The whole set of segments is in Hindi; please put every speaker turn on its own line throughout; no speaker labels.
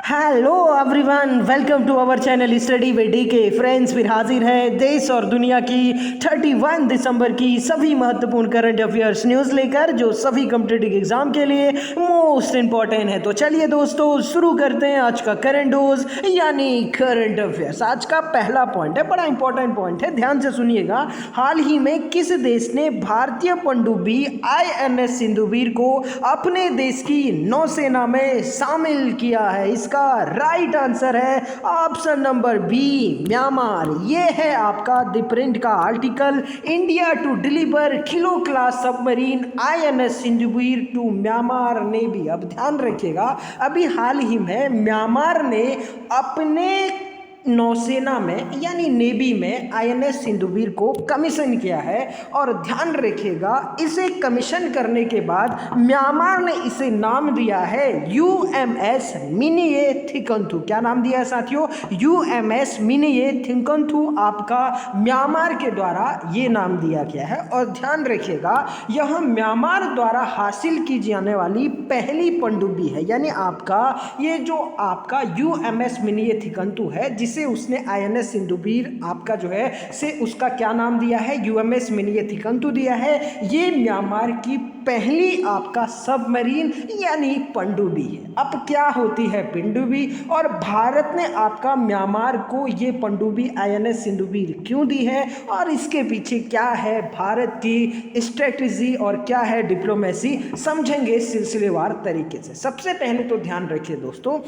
Hello everyone, welcome to our channel study with DK. Friends, फिर हाजिर है देश और दुनिया की 31 दिसंबर की सभी महत्वपूर्ण करंट अफेयर्स न्यूज़ लेकर, जो सभी कॉम्पिटिटिव एग्जाम के लिए मोस्ट इंपॉर्टेंट है। तो चलिए दोस्तों, शुरू करते हैं आज का करंट डोज यानी करंट अफेयर्स। आज का पहला पॉइंट है, बड़ा इंपॉर्टेंट पॉइंट है, ध्यान से सुनिएगा। हाल ही में किस देश ने भारतीय पनडुब्बी INS सिंधुवीर को अपने देश की नौसेना में शामिल किया है? इसका राइट आंसर है ऑप्शन नंबर बी, म्यांमार। ये है आपका द प्रिंट का article, India to deliver kilo class submarine INS Sindhuvir to Myanmar navy. अब ध्यान रखिएगा, अभी हाल ही में म्यांमार ने अपने नौसेना में यानी नेवी में INS सिंधुवीर को कमीशन किया है। और ध्यान रखिएगा, इसे कमीशन करने के बाद म्यांमार ने इसे नाम दिया है UMS मिनिए थिंकंथू। क्या नाम दिया है साथियों? UMS मिनिए थिंकंथू आपका म्यांमार के द्वारा ये नाम दिया गया है। और ध्यान रखिएगा, यह म्यांमार द्वारा हासिल की जाने वाली पहली पनडुब्बी है, यानी आपका ये जो आपका UMS मिनिए थिंकंथू है, जिसे उसने INS सिंधुवीर आपका जो है से उसका क्या नाम दिया है? UMS मिनिए थिंकंथू दिया है। ये म्यांमार की पहली आपका सबमरीन यानी पनडुब्बी है। अब क्या होती है पनडुब्बी, और भारत ने आपका म्यांमार को ये पनडुब्बी INS सिंधुवीर क्यों दी है, और इसके पीछे क्या है भारत की स्ट्रेटजी और क्या है डिप्लोमेसी, समझेंगे सिलसिलेवार तरीके से। सबसे पहले तो ध्यान रखिए दोस्तों,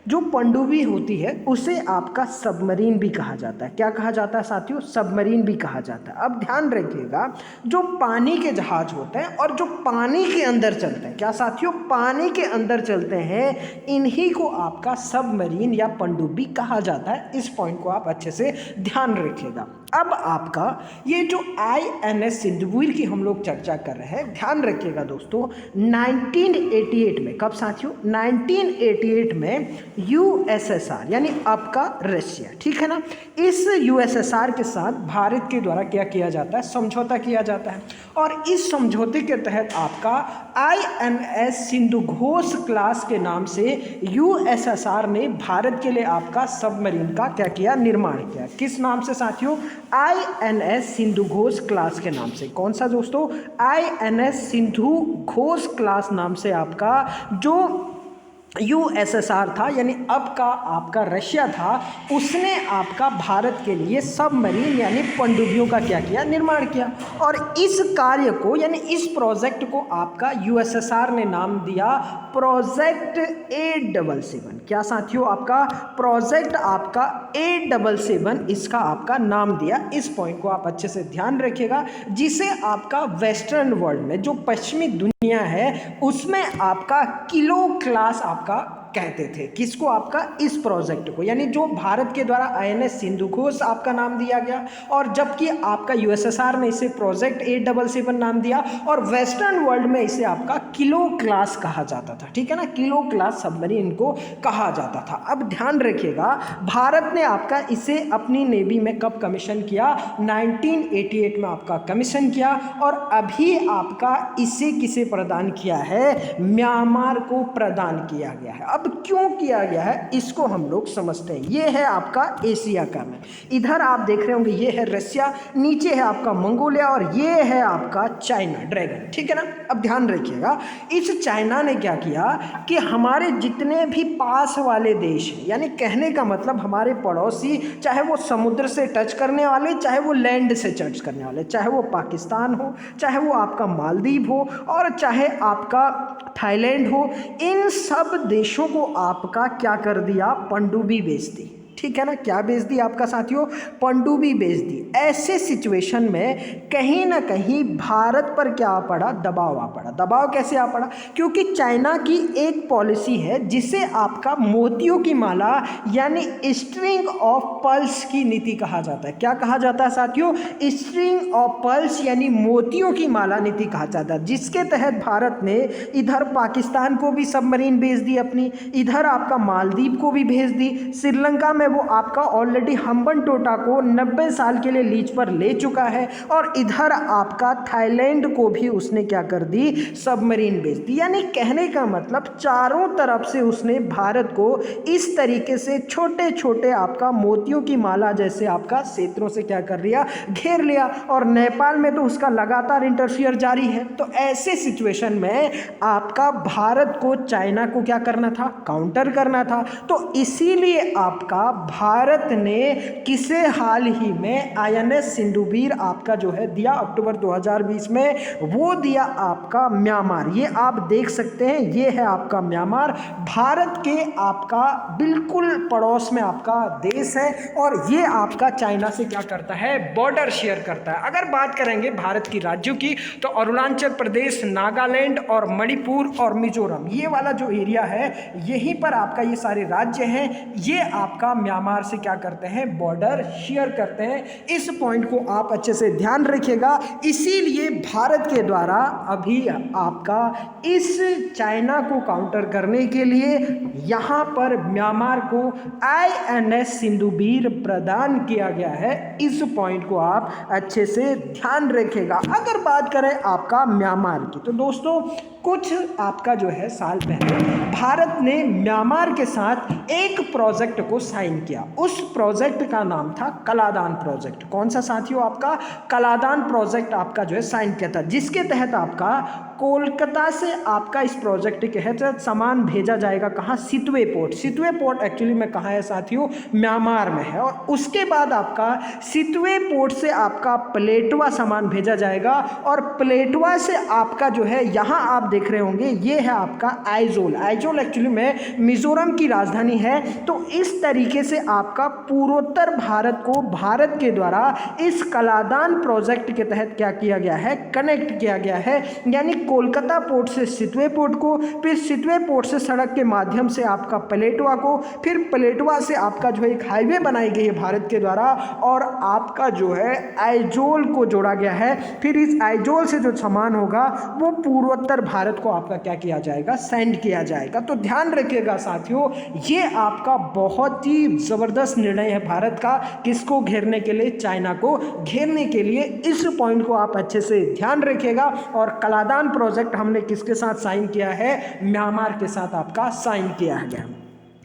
जो पनडुब्बी होती है उसे आपका सबमरीन भी कहा जाता है। क्या कहा जाता है साथियों? सबमरीन भी कहा जाता है। अब ध्यान रखिएगा, जो पानी के जहाज होते हैं और जो पानी के अंदर चलते हैं, क्या साथियों? पानी के अंदर चलते हैं, इन्हीं को आपका सबमरीन या पनडुब्बी कहा जाता है। इस पॉइंट को आप अच्छे से ध्यान रखिएगा। अब आपका ये जो INS सिंधुवीर की हम लोग चर्चा कर रहे हैं, ध्यान रखिएगा दोस्तों, 1988 में, कब साथियों? 1988 में USSR यानी आपका रशिया, ठीक है ना, इस USSR के साथ भारत के द्वारा क्या किया जाता है? समझौता किया जाता है। और इस समझौते के तहत आपका INS सिंधु घोष क्लास के नाम से USSR ने भारत के लिए आपका सबमरीन का क्या किया? निर्माण किया। किस नाम से साथियों? INS सिंधु घोष क्लास के नाम से। कौन सा दोस्तों? INS सिंधु घोष क्लास नाम से आपका जो USSR था, यानी अब का आपका रशिया था, उसने आपका भारत के लिए सबमरीन यानी पनडुब्बियों का क्या किया? निर्माण किया। और इस कार्य को यानी इस प्रोजेक्ट को आपका USSR ने नाम दिया प्रोजेक्ट 877। क्या साथियों? आपका प्रोजेक्ट आपका 877 इसका आपका नाम दिया। इस पॉइंट को आप अच्छे से ध्यान रखिएगा, जिसे आपका वेस्टर्न वर्ल्ड में जो पश्चिमी दुनिया है उसमें आपका किलो क्लास आपका कहते थे। किसको? आपका इस प्रोजेक्ट को, यानी जो भारत के द्वारा INS सिंधु घोष आपका नाम दिया गया, और जबकि आपका USSR ने इसे प्रोजेक्ट 877 नाम दिया, और वेस्टर्न वर्ल्ड में इसे आपका किलो क्लास कहा जाता था, ठीक है ना, किलो क्लास सबमरीन को कहा जाता था। अब ध्यान रखिएगा, भारत ने आपका इसे अपनी नेवी में कब कमीशन किया? 1988 में आपका कमीशन किया, और अभी आपका इसे किसे प्रदान किया है? म्यांमार को प्रदान किया गया है। अब क्यों किया गया है इसको हम लोग समझते हैं। ये है आपका एशिया का मैप, इधर आप देख रहे होंगे ये है रशिया, नीचे है आपका मंगोलिया, और ये है आपका चाइना ड्रैगन, ठीक है ना। अब ध्यान रखिएगा, इस चाइना ने क्या किया कि हमारे जितने भी पास वाले देश हैं, यानी कहने का मतलब हमारे पड़ोसी, चाहे वो समुद्र से टच करने वाले, चाहे वो लैंड से टच करने वाले, चाहे वो पाकिस्तान हो, चाहे वो आपका मालदीव हो, और चाहे आपका थाईलैंड हो, इन सब देशों को आपका क्या कर दिया? पनडुब्बी बेच दी, ठीक है ना। क्या बेच दी आपका साथियों? पनडुब्बी बेच दी। ऐसे सिचुएशन में कहीं ना कहीं भारत पर क्या आ पड़ा? दबाव आ पड़ा। दबाव कैसे आ पड़ा? क्योंकि चाइना की एक पॉलिसी है जिसे आपका मोतियों की माला यानी स्ट्रिंग ऑफ पर्ल्स की नीति कहा जाता है। क्या कहा जाता है साथियों? स्ट्रिंग ऑफ पर्ल्स यानी मोतियों की माला नीति कहा जाता है, जिसके तहत भारत ने इधर पाकिस्तान को भी सबमरीन भेज दी अपनी, इधर आपका मालदीव को भी भेज दी, श्रीलंका में में वो आपका ऑलरेडी हम्बनटोटा को 90 साल के लिए लीज पर ले चुका है और इधर आपका थाईलैंड को भी उसने क्या कर दी, सबमरीन बेच दी। यानी कहने का मतलब चारों तरफ से उसने भारत को इस तरीके से छोटे छोटे आपका मोतियों की माला जैसे आपका क्षेत्रों से क्या कर लिया, घेर लिया। और नेपाल में तो उसका लगातार इंटरफियर जारी है। तो ऐसे सिचुएशन में आपका भारत को चाइना को क्या करना था, काउंटर करना था। तो इसीलिए आपका भारत ने किसे हाल ही में INS सिंधुबीर आपका जो है दिया अक्टूबर 2020 में, वो दिया आपका म्यांमार। ये आप देख सकते हैं, ये है आपका म्यांमार, भारत के आपका बिल्कुल पड़ोस में आपका देश है और ये आपका चाइना से क्या करता है, बॉर्डर शेयर करता है। अगर बात करेंगे भारत की राज्यों की तो अरुणाचल प्रदेश, नागालैंड और मणिपुर और मिजोरम, ये वाला जो एरिया है यहीं पर आपका ये सारे राज्य हैं, ये आपका म्यांमार से क्या करते हैं, बॉर्डर शेयर करते हैं। इस पॉइंट को आप अच्छे से ध्यान रखिएगा। इसीलिए भारत के द्वारा अभी आपका इस चाइना को काउंटर करने के लिए यहाँ पर म्यांमार को INS सिंधुबीर प्रदान किया गया है। इस पॉइंट को आप अच्छे से ध्यान रखिएगा। अगर बात करें आपका म्यांमार की तो दोस्तों कुछ आपका जो है साल पहले भारत ने म्यांमार के साथ एक प्रोजेक्ट को साइन किया। उस प्रोजेक्ट का नाम था कलादान प्रोजेक्ट। कौन सा साथियों, आपका कलादान प्रोजेक्ट आपका जो है साइन किया था, जिसके तहत आपका कोलकाता से आपका इस प्रोजेक्ट के तहत सामान भेजा जाएगा कहाँ, Sittwe port. Sittwe port actually में कहाँ है साथियों, म्यांमार में है। और उसके बाद आपका सितवे पोर्ट से आपका प्लेटवा सामान भेजा जाएगा और प्लेटवा से आपका जो है यहाँ आप देख रहे होंगे ये है आपका आइजोल। आइजोल एक्चुअली में मिजोरम की राजधानी है। तो इस तरीके से आपका पूर्वोत्तर भारत को भारत के द्वारा इस कलादान प्रोजेक्ट के तहत क्या किया गया है, कनेक्ट किया गया है। यानी कोलकाता पोर्ट से सितवे पोर्ट को, फिर सितवे पोर्ट से सड़क के माध्यम से आपका प्लेटवा को, फिर प्लेटवा से आपका जो है एक हाईवे बनाई गई है भारत के द्वारा और आपका जो है आइजोल को जोड़ा गया है। फिर इस आइजोल से जो सामान होगा वो पूर्वोत्तर भारत को आपका क्या किया जाएगा, सेंड किया जाएगा। तो ध्यान रखिएगा साथियों, ये आपका बहुत ही जबरदस्त निर्णय है भारत का, किसको घेरने के लिए, चाइना को घेरने के लिए। इस पॉइंट को आप अच्छे से ध्यान रखिएगा। और कलादान प्रोजेक्ट हमने किसके साथ साइन किया है, म्यांमार के साथ आपका साइन किया गया।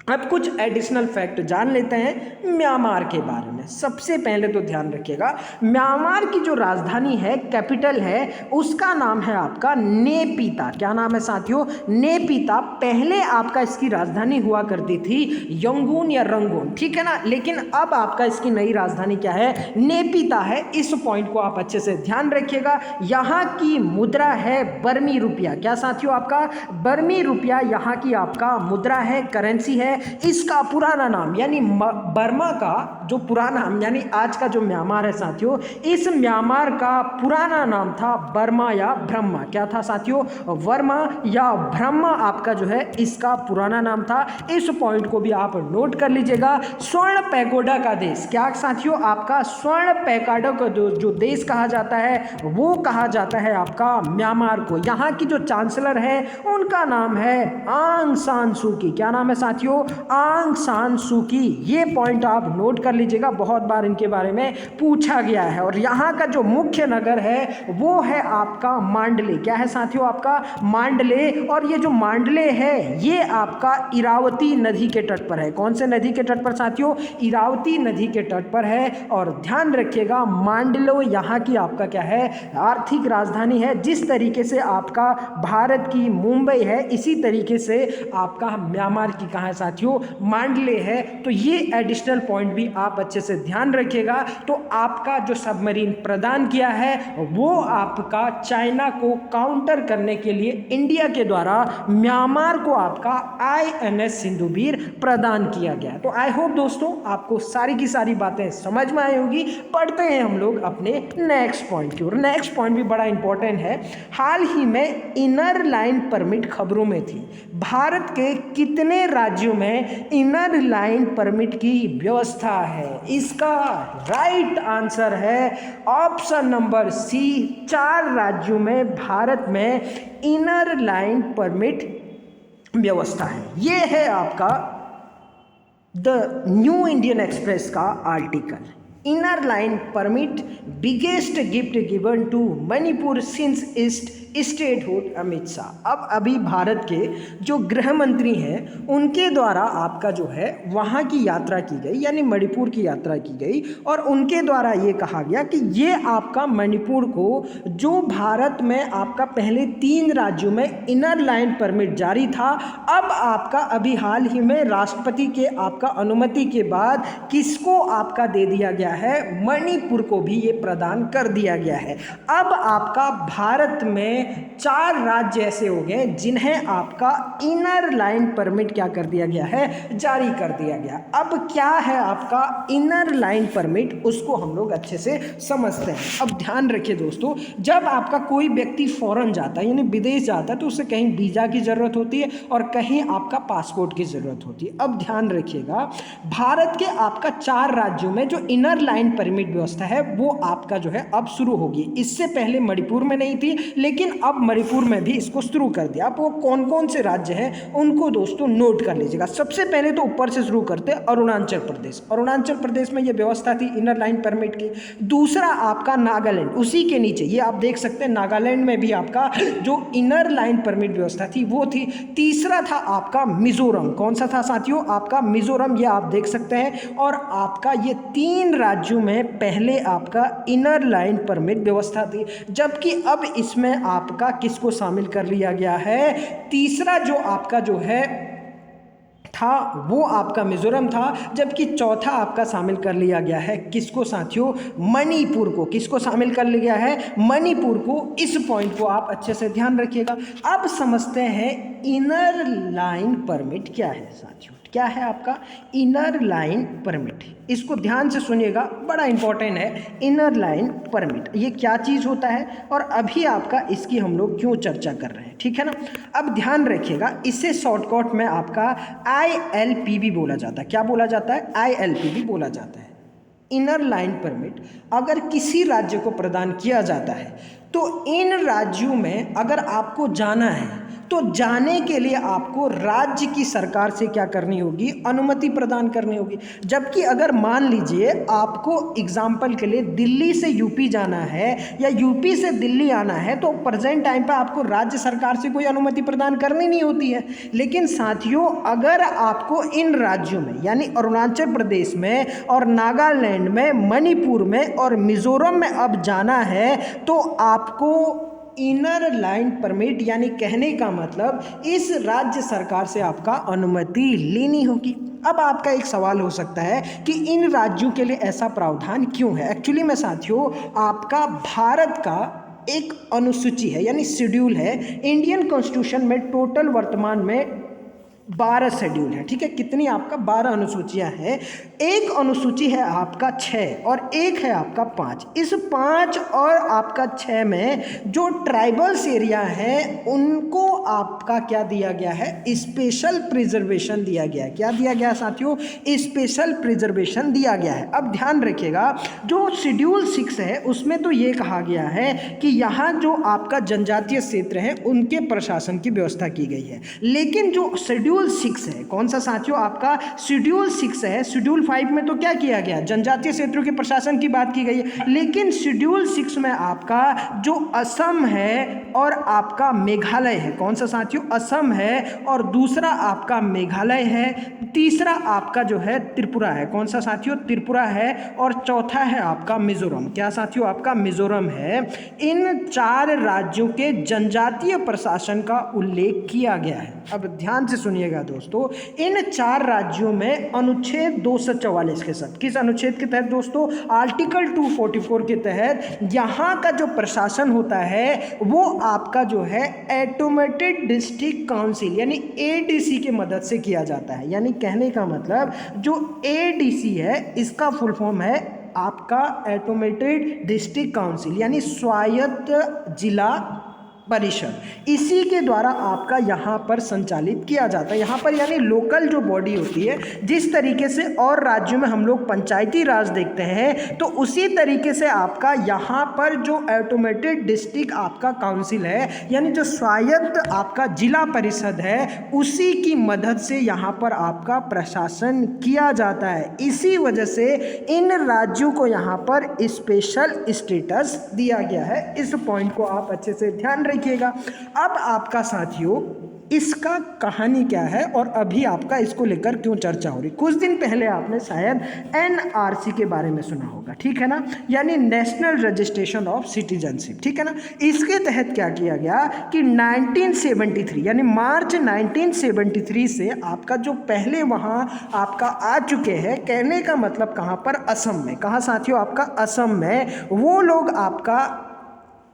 अब कुछ एडिशनल फैक्ट जान लेते हैं म्यांमार के बारे में। सबसे पहले तो ध्यान रखिएगा, म्यांमार की जो राजधानी है, कैपिटल है, उसका नाम है आपका नेपिता। क्या नाम है साथियों, नेपिता। पहले आपका इसकी राजधानी हुआ करती थी यंगून या रंगून, ठीक है ना। लेकिन अब आपका इसकी नई राजधानी क्या है, नेपिता है। इस पॉइंट को आप अच्छे से ध्यान रखिएगा। यहाँ की मुद्रा है बर्मी रुपया। क्या साथियों, आपका बर्मी रुपया यहाँ की आपका मुद्रा है, करेंसी है। इसका पुराना नाम यानी बर्मा का जो पुराना यानी आज का जो म्यांमार है साथियों, इस म्यांमार का पुराना नाम था बर्मा या ब्रह्मा। क्या था साथियों, वर्मा या ब्रह्मा आपका जो है इसका पुराना नाम था। इस पॉइंट को भी आप नोट कर लीजिएगा। स्वर्ण पैगोडा का देश, क्या साथियों, आपका स्वर्ण पैगोडा का जो देश कहा जाता है वो कहा जाता है आपका म्यांमार को। यहाँ की जो चांसलर है उनका नाम है आंग सान सू की। क्या नाम है साथियों, आंग सान सू की। ये पॉइंट आप नोट कर लीजिएगा, बहुत बार इनके बारे में पूछा गया है। और यहाँ का जो मुख्य नगर है वो है आपका मांडले। क्या है साथियों, आपका मांडले। और ये जो मांडले है ये आपका इरावती नदी के तट पर है। कौन से नदी के तट पर साथियों, इरावती नदी के तट पर है। और ध्यान रखिएगा मांडलो यहाँ की आपका क्या है, आर्थिक राजधानी है। जिस तरीके से आपका भारत की मुंबई है, इसी तरीके से आपका म्यांमार की कहाँ है साथियों, मांडले है। तो ये एडिशनल पॉइंट भी आप अच्छे से ध्यान रखिएगा। तो आपका जो सबमरीन प्रदान किया है वो आपका चाइना को काउंटर करने के लिए इंडिया के द्वारा म्यांमार को आपका INS सिंधुबीर प्रदान किया गया। तो आई होप दोस्तों आपको सारी की सारी बातें समझ में आई होगी। पढ़ते हैं हम लोग अपने नेक्स्ट पॉइंट की ओर। नेक्स्ट पॉइंट भी बड़ा इंपॉर्टेंट है। हाल ही में इनर लाइन परमिट खबरों में थी। भारत के कितने राज्यों में इनर लाइन परमिट की व्यवस्था है? इसका राइट आंसर है ऑप्शन नंबर सी, 4 राज्यों में भारत में इनर लाइन परमिट व्यवस्था है। ये है आपका द न्यू इंडियन एक्सप्रेस का article, inner line permit biggest gift given to Manipur since ईस्ट स्टेटहुड अमित शाह। अब अभी भारत के जो गृह मंत्री हैं उनके द्वारा आपका जो है वहाँ की यात्रा की गई, यानी मणिपुर की यात्रा की गई, और उनके द्वारा ये कहा गया कि ये आपका मणिपुर को जो भारत में आपका पहले 3 राज्यों में इनर लाइन परमिट जारी था, अब आपका अभी हाल ही में राष्ट्रपति के आपका अनुमति के बाद किसको आपका दे दिया गया है, मणिपुर को भी ये प्रदान कर दिया गया है। अब आपका भारत में 4 राज्य ऐसे हो गए जिन्हें आपका इनर लाइन परमिट क्या कर दिया गया है, जारी कर दिया गया। अब क्या है आपका इनर लाइन परमिट, उसको हम लोग अच्छे से समझते हैं। अब ध्यान रखिए दोस्तों, जब आपका कोई व्यक्ति फॉरेन जाता है यानी विदेश जाता है तो उसे कहीं वीज़ा की ज़रूरत होती है और कहीं आपका पासपोर्ट की ज़रूरत होती है। अब ध्यान रखिएगा, भारत के आपका 4 राज्यों में जो इनर लाइन परमिट व्यवस्था है वो आपका जो है अब शुरू होगी। इससे पहले मणिपुर में नहीं थी, लेकिन अब मणिपुर में भी इसको शुरू कर दिया। अब वो कौन कौन से राज्य हैं उनको दोस्तों नोट कर लीजिएगा। सबसे पहले तो ऊपर से शुरू करते हैं अरुणाचल प्रदेश। अरुणाचल प्रदेश में ये व्यवस्था थी इनर लाइन परमिट की। दूसरा आपका नागालैंड, उसी के नीचे ये आप देख सकते हैं नागालैंड में भी आपका जो इनर लाइन परमिट व्यवस्था थी वो थी। तीसरा था आपका मिजोरम। कौन सा था साथियों, आपका मिजोरम, ये आप देख सकते हैं। और आपका ये 3 राज्यों में पहले आपका इनर लाइन परमिट व्यवस्था थी, जबकि अब इसमें आपका किसको शामिल कर लिया गया है, तीसरा जो आपका जो है था वो आपका मिजोरम था, जबकि चौथा आपका शामिल कर लिया गया है किसको साथियों, मणिपुर को। किसको शामिल कर लिया गया है, मणिपुर को। इस पॉइंट को आप अच्छे से ध्यान रखिएगा। अब समझते हैं इनर लाइन परमिट क्या है साथियों। क्या है आपका इनर लाइन परमिट, इसको ध्यान से सुनिएगा, बड़ा इंपॉर्टेंट है इनर लाइन परमिट। ये क्या चीज़ होता है और अभी आपका इसकी हम लोग क्यों चर्चा कर रहे हैं, ठीक है ना। अब ध्यान रखिएगा, इसे शॉर्टकट में आपका ILPB बोला जाता है। क्या बोला जाता है, ILPB बोला जाता है। इनर लाइन परमिट अगर किसी राज्य को प्रदान किया जाता है तो इन राज्यों में अगर आपको जाना है तो जाने के लिए आपको राज्य की सरकार से क्या करनी होगी, अनुमति प्रदान करनी होगी। जबकि अगर मान लीजिए आपको एग्जाम्पल के लिए दिल्ली से यूपी जाना है या यूपी से दिल्ली आना है तो प्रेजेंट टाइम पे आपको राज्य सरकार से कोई अनुमति प्रदान करनी नहीं होती है। लेकिन साथियों अगर आपको इन राज्यों में यानी अरुणाचल प्रदेश में और नागालैंड में, मणिपुर में और मिजोरम में अब जाना है तो आपको इनर लाइन परमिट, यानी कहने का मतलब इस राज्य सरकार से आपका अनुमति लेनी होगी। अब आपका एक सवाल हो सकता है कि इन राज्यों के लिए ऐसा प्रावधान क्यों है। एक्चुअली में साथियों आपका भारत का एक अनुसूची है यानी शेड्यूल है। इंडियन कॉन्स्टिट्यूशन में टोटल वर्तमान में 12 शेड्यूल है, ठीक है। कितनी आपका 12 अनुसूचियां हैं। एक अनुसूची है आपका 6 और एक है आपका 5। इस 5 और आपका 6 में जो ट्राइबल्स एरिया है उनको आपका क्या दिया गया है, स्पेशल प्रिजर्वेशन दिया गया है। क्या दिया गया साथियों, स्पेशल प्रिजर्वेशन दिया गया है। अब ध्यान रखिएगा, जो शेड्यूल 6 है उसमें तो ये कहा गया है कि यहाँ जो आपका जनजातीय क्षेत्र है उनके प्रशासन की व्यवस्था की गई है। लेकिन जो शेड्यूल 6 है, कौन सा साथियों, आपका शेड्यूल 6 है। शेड्यूल 5 में तो क्या किया गया, जनजातीय क्षेत्रों के प्रशासन की बात की गई है। लेकिन शेड्यूल 6 में आपका जो असम है और आपका मेघालय है, कौन सा साथियों, असम है और दूसरा आपका मेघालय है, तीसरा आपका जो है त्रिपुरा है। कौन सा साथियों, त्रिपुरा है और चौथा है आपका मिजोरम। क्या साथियों, आपका मिजोरम है। इन 4 राज्यों के जनजातीय प्रशासन का उल्लेख किया गया है। अब ध्यान से सुनिएगा दोस्तों, इन 4 राज्यों में अनुच्छेद 244 के साथ, किस अनुच्छेद के तहत दोस्तों, आर्टिकल 244 के तहत यहाँ का जो प्रशासन होता है वो आपका जो है ऑटोमेटेड डिस्ट्रिक्ट काउंसिल यानी ADC की मदद से किया जाता है। यानी कहने का मतलब जो ADC है इसका फुल फॉर्म है आपका ऑटोमेटेड डिस्ट्रिक्ट काउंसिल यानी स्वायत्त जिला परिषद, इसी के द्वारा आपका यहाँ पर संचालित किया जाता है। यहाँ पर यानी लोकल जो बॉडी होती है, जिस तरीके से और राज्यों में हम लोग पंचायती राज देखते हैं, तो उसी तरीके से आपका यहाँ पर जो ऑटोमेटेड डिस्ट्रिक्ट आपका काउंसिल है, यानी जो स्वायत्त आपका जिला परिषद है, उसी की मदद से यहाँ पर आपका प्रशासन किया जाता है। इसी वजह से इन राज्यों को यहाँ पर स्पेशल स्टेटस दिया गया है। इस पॉइंट को आप अच्छे से ध्यान रखिएगा। अब आपका साथियों इसका कहानी क्या है और अभी आपका इसको लेकर क्यों चर्चा हो रही। कुछ दिन पहले आपने शायद एनआरसी के बारे में सुना होगा, ठीक है ना, यानी नेशनल रजिस्ट्रेशन ऑफ सिटीजनशिप, ठीक है ना। इसके तहत क्या किया गया कि 1973 यानी मार्च 1973 से आपका जो पहले वहाँ आपका आ चुके हैं, कहने का मतलब कहाँ पर, असम में। कहाँ साथियों, आपका असम में वो लोग आपका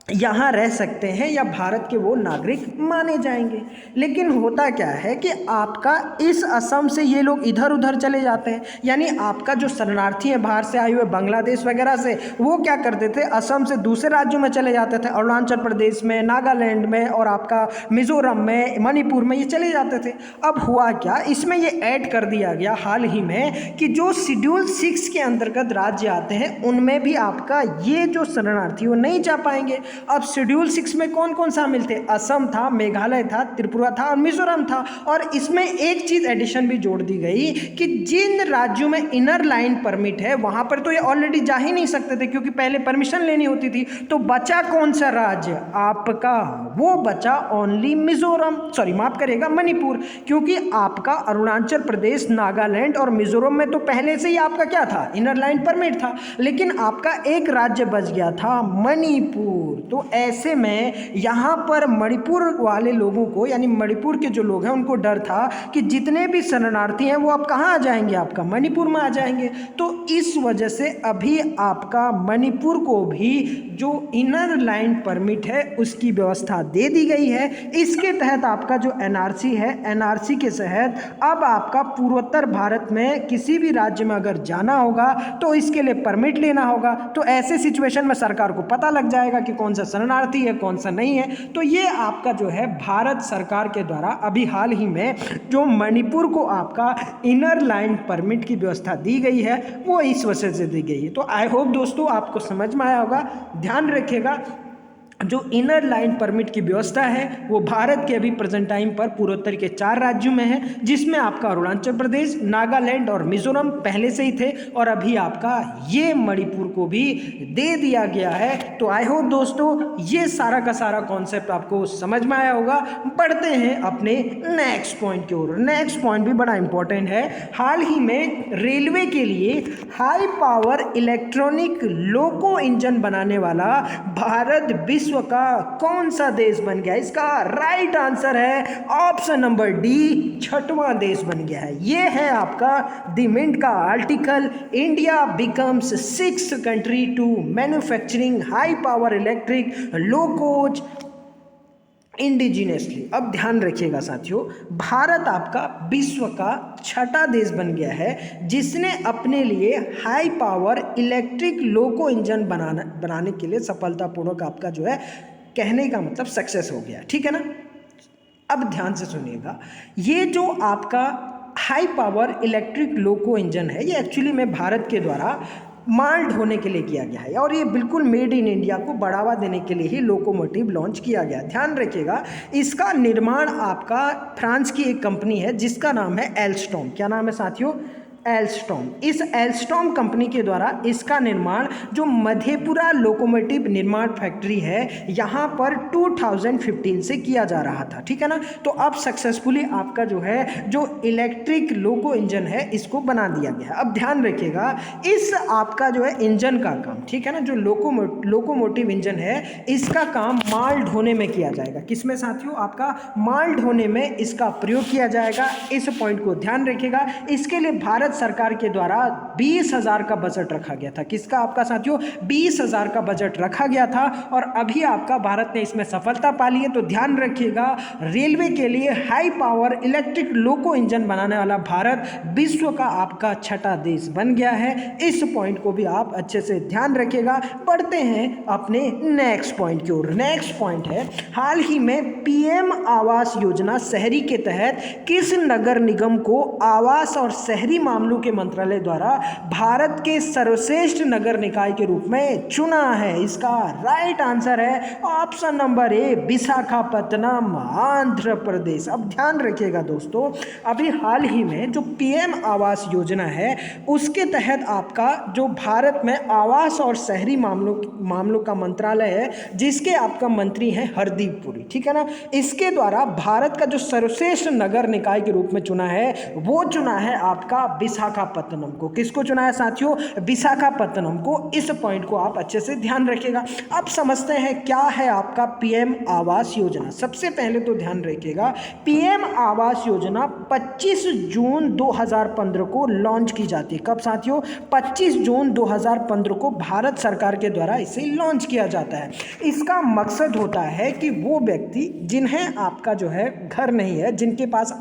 यहाँ रह सकते हैं या भारत के वो नागरिक माने जाएंगे। लेकिन होता क्या है कि आपका इस असम से ये लोग इधर उधर चले जाते हैं, यानी आपका जो शरणार्थी हैं बाहर से आए हुए बांग्लादेश वगैरह से, वो क्या करते थे, असम से दूसरे राज्यों में चले जाते थे, अरुणाचल प्रदेश में, नागालैंड में और आपका मिजोरम में, मणिपुर में, ये चले जाते थे। अब हुआ क्या, इसमें ये ऐड कर दिया गया हाल ही में कि जो शेड्यूल 6 के अंतर्गत राज्य आते हैं, उनमें भी आपका ये जो शरणार्थी वो नहीं जा पाएंगे। अब शेड्यूल 6 में कौन कौन शामिल थे, असम था, मेघालय था, त्रिपुरा था और मिजोरम था। और इसमें एक चीज एडिशन भी जोड़ दी गई कि जिन राज्यों में इनर लाइन परमिट है, वहां पर तो ये ऑलरेडी जा ही नहीं सकते थे क्योंकि पहले परमिशन लेनी होती थी। तो बचा कौन सा राज्य आपका, वो बचा ओनली मिजोरम, सॉरी माफ करिएगा, मणिपुर, क्योंकि आपका अरुणाचल प्रदेश, नागालैंड और मिजोरम में तो पहले से ही आपका क्या था, इनर लाइन परमिट था। लेकिन आपका एक राज्य बच गया था, मणिपुर। तो ऐसे में यहाँ पर मणिपुर वाले लोगों को, यानी मणिपुर के जो लोग हैं, उनको डर था कि जितने भी शरणार्थी हैं वो अब कहाँ आ जाएंगे, आपका मणिपुर में आ जाएंगे। तो इस वजह से अभी आपका मणिपुर को भी जो इनर लाइन परमिट है उसकी व्यवस्था दे दी गई है। इसके तहत आपका जो एनआरसी है, एनआरसी के तहत अब आपका पूर्वोत्तर भारत में किसी भी राज्य में अगर जाना होगा तो इसके लिए परमिट लेना होगा। तो ऐसे सिचुएशन में सरकार को पता लग जाएगा कि कौन सा शरणार्थी है, कौन सा नहीं है। तो ये आपका जो है भारत सरकार के द्वारा अभी हाल ही में जो मणिपुर को आपका इनर लाइन परमिट की व्यवस्था दी गई है, वो इस वजह से दी गई है। तो आई होप दोस्तों आपको समझ में आया होगा। ध्यान रखिएगा, जो इनर लाइन परमिट की व्यवस्था है वो भारत के अभी प्रेजेंट टाइम पर पूर्वोत्तर के 4 राज्यों में है, जिसमें आपका अरुणाचल प्रदेश, नागालैंड और मिजोरम पहले से ही थे, और अभी आपका ये मणिपुर को भी दे दिया गया है। तो आई होप दोस्तों ये सारा का सारा कॉन्सेप्ट आपको समझ में आया होगा। बढ़ते हैं अपने नेक्स्ट पॉइंट की ओर। नेक्स्ट पॉइंट भी बड़ा इंपॉर्टेंट है। हाल ही में रेलवे के लिए हाई पावर इलेक्ट्रॉनिक लोको इंजन बनाने वाला भारत विश्व का कौन सा देश बन गया? इसका राइट आंसर है ऑप्शन नंबर डी, 6वां देश बन गया है। ये है आपका द मिंट का article, India becomes 6th country to manufacturing high power electric locos indigenously. अब ध्यान रखिएगा साथियों, भारत आपका विश्व का 6ठा देश बन गया है जिसने अपने लिए high power electric loco engine बनाने के लिए सफलतापूर्वक आपका जो है, कहने का मतलब सक्सेस हो गया, ठीक है ना। अब ध्यान से सुनिएगा, ये जो आपका high power electric loco engine है, ये एक्चुअली में भारत के द्वारा माल ढोने के लिए किया गया है, और ये बिल्कुल मेड इन इंडिया को बढ़ावा देने के लिए ही लोकोमोटिव लॉन्च किया गया। ध्यान रखिएगा, इसका निर्माण आपका फ्रांस की एक कंपनी है जिसका नाम है एल्स्टॉम। क्या नाम है साथियों? एल्स्टॉम। इस एल्स्टॉम कंपनी के द्वारा इसका निर्माण, जो मधेपुरा लोकोमोटिव निर्माण फैक्ट्री है, यहाँ पर 2015 से किया जा रहा था, ठीक है ना। तो अब सक्सेसफुली आपका जो है, जो इलेक्ट्रिक लोको इंजन है, इसको बना दिया गया। अब ध्यान रखिएगा, इस आपका जो है इंजन का काम, ठीक है ना, जो लोकोमोटिव इंजन है, इसका काम माल ढोने में किया जाएगा। किसमें साथियों? आपका माल ढोने में इसका प्रयोग किया जाएगा। इस पॉइंट को ध्यान रखिएगा। इसके लिए भारत भारत सरकार के द्वारा 20,000 का बजट रखा गया था। किसका आपका साथियों? 20,000 का बजट रखा गया था और अभी आपका भारत ने इसमें सफलता पा ली है। तो ध्यान रखिएगा, रेलवे के लिए high power electric loco engine बनाने वाला भारत विश्व का आपका छठा देश बन गया है। इस पॉइंट को भी आप अच्छे से ध्यान रखिएगा। बढ़ते हैं अपने नेक्स्ट पॉइंट की ओर। नेक्स्ट पॉइंट है, हाल ही में पीएम आवास योजना शहरी के तहत किस नगर निगम को आवास और शहरी मामलों के मंत्रालय द्वारा भारत के सर्वश्रेष्ठ नगर निकाय के रूप में चुना है? इसका राइट आंसर है option number A, Visakhapatnam, Andhra Pradesh. अब ध्यान रखिएगा दोस्तों, अभी हाल ही में जो पीएम आवास योजना है उसके तहत आपका जो भारत में आवास और शहरी मामलों का मंत्रालय है, जिसके आपका मंत्री हैं हरदीप पुरी, ठीक है ना, इसके द्वारा भारत का जो सर्वश्रेष्ठ नगर निकाय के रूप में चुना है वो चुना है आपका विशाखापत्तनम को। किसको चुना है साथियों? विशाखापत्तनम को। इस पॉइंट को आप अच्छे से ध्यान रखिएगा। अब समझते हैं क्या है आपका पीएम आवास योजना। सबसे पहले तो ध्यान रखिएगा, पीएम आवास योजना 25 जून 2015 को लॉन्च की जाती है। कब साथियों? 25 जून 2015 को भारत सरकार के द्वारा इसे लॉन्च किया जाता है। इसका मकसद होता है कि वो व्यक्ति जिन्हें आपका जो है घर नहीं है, जिनके पास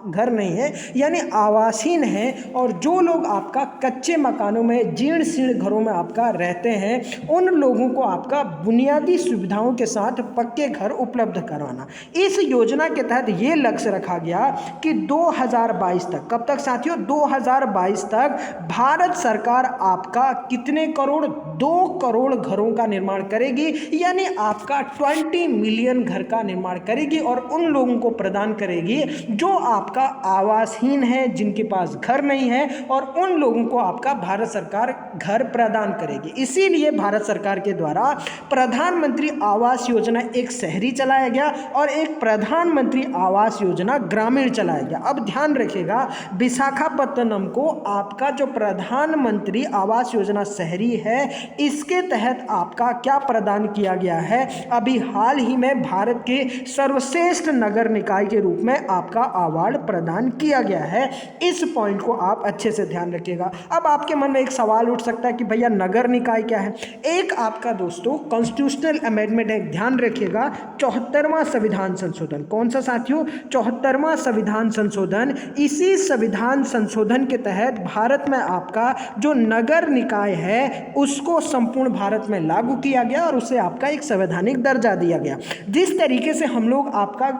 घर नहीं है यानी आवासहीन है, और जो लोग आपका कच्चे मकानों में, जीर्ण शीर्ण घरों में आपका रहते हैं, उन लोगों को आपका बुनियादी सुविधाओं के साथ पक्के घर उपलब्ध करवाना। इस योजना के तहत ये लक्ष्य रखा गया कि 2022 तक, कब तक साथियों? 2022 तक भारत सरकार आपका कितने करोड़? 2 करोड़ घरों का निर्माण करेगी, यानी आपका 20 मिलियन घर का निर्माण करेगी और उन लोगों को प्रदान करेगी जो आपका आवासहीन है, जिनके पास घर नहीं है, और उन लोगों को आपका भारत सरकार घर प्रदान करेगी। इसीलिए भारत सरकार के द्वारा प्रधानमंत्री आवास योजना एक शहरी चलाया गया और एक प्रधानमंत्री आवास योजना ग्रामीण चलाया गया। अब ध्यान रखिएगा, विशाखापत्तनम को आपका जो प्रधानमंत्री आवास योजना शहरी है, इसके तहत आपका क्या प्रदान किया गया है? अभी हाल ही में भारत के सर्वश्रेष्ठ नगर निकाय के रूप में आपका अवार्ड प्रदान किया गया है। इस पॉइंट को आप अच्छे से ध्यान रखिएगा। अब आपके मन में एक सवाल उठ सकता है कि भैया नगर निकाय क्या है? एक आपका दोस्तों कॉन्स्टिट्यूशनल अमेंडमेंट है, ध्यान रखिएगा, 74वां संविधान संशोधन। कौन सा साथियों? 74वां संविधान संशोधन। इसी संविधान संशोधन के तहत भारत में आपका जो नगर निकाय है उसको संपूर्ण भारत में लागू किया गया और उसे आपका एक संवैधानिक दर्जा दिया गया। जिस तरीके से हम लोग आपका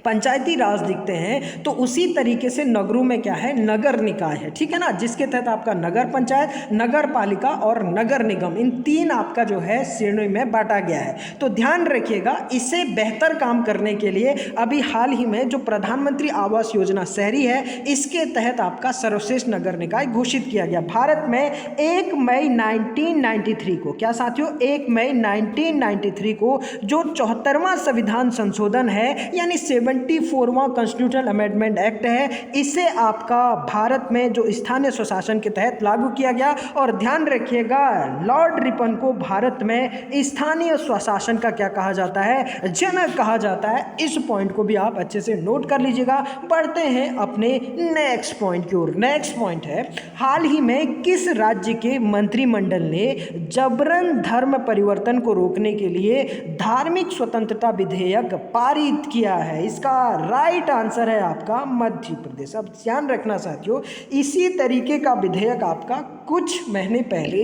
पंचायती राज दिखते हैं, तो उसी तरीके से नगरों में क्या है? नगर निकाय है, ठीक है ना, जिसके तहत आपका नगर पंचायत, नगर पालिका और नगर निगम, इन 3 आपका जो है श्रेणी में बांटा गया है। तो ध्यान रखिएगा, इसे बेहतर काम करने के लिए अभी हाल ही में जो प्रधानमंत्री आवास योजना शहरी है, इसके तहत आपका सर्वश्रेष्ठ नगर निकाय घोषित किया गया। भारत में 1 मई 1993 को, क्या साथियों? 1 मई 1993 को जो 74वां संविधान संशोधन है यानी 74वां कॉन्स्टिट्यूशनल अमेंडमेंट एक्ट है, इसे आपका भारत में जो स्थानीय स्वशासन के तहत लागू किया गया। और ध्यान रखिएगा, लॉर्ड रिपन को भारत में स्थानीय स्वशासन का क्या कहा जाता है? जनक कहा जाता है। इस पॉइंट को भी आप अच्छे से नोट कर लीजिएगा। बढ़ते हैं अपने नेक्स्ट पॉइंट की ओर। नेक्स्ट पॉइंट है, हाल ही में किस राज्य के मंत्रिमंडल ने जबरन धर्म परिवर्तन को रोकने के लिए धार्मिक स्वतंत्रता विधेयक पारित किया है? इसका राइट आंसर है आपका मध्य प्रदेश। अब ध्यान रखना साथियों, इसी तरीके का विधेयक आपका कुछ महीने पहले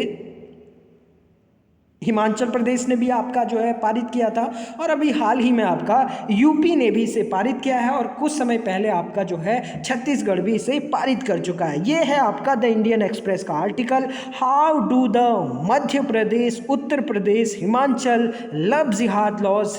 हिमाचल प्रदेश ने भी आपका जो है पारित किया था, और अभी हाल ही में आपका यूपी ने भी इसे पारित किया है, और कुछ समय पहले आपका जो है छत्तीसगढ़ भी इसे पारित कर चुका है। ये है आपका द इंडियन एक्सप्रेस का article, how do the Madhya Pradesh, Uttar Pradesh, Himachal love जिहाद लॉज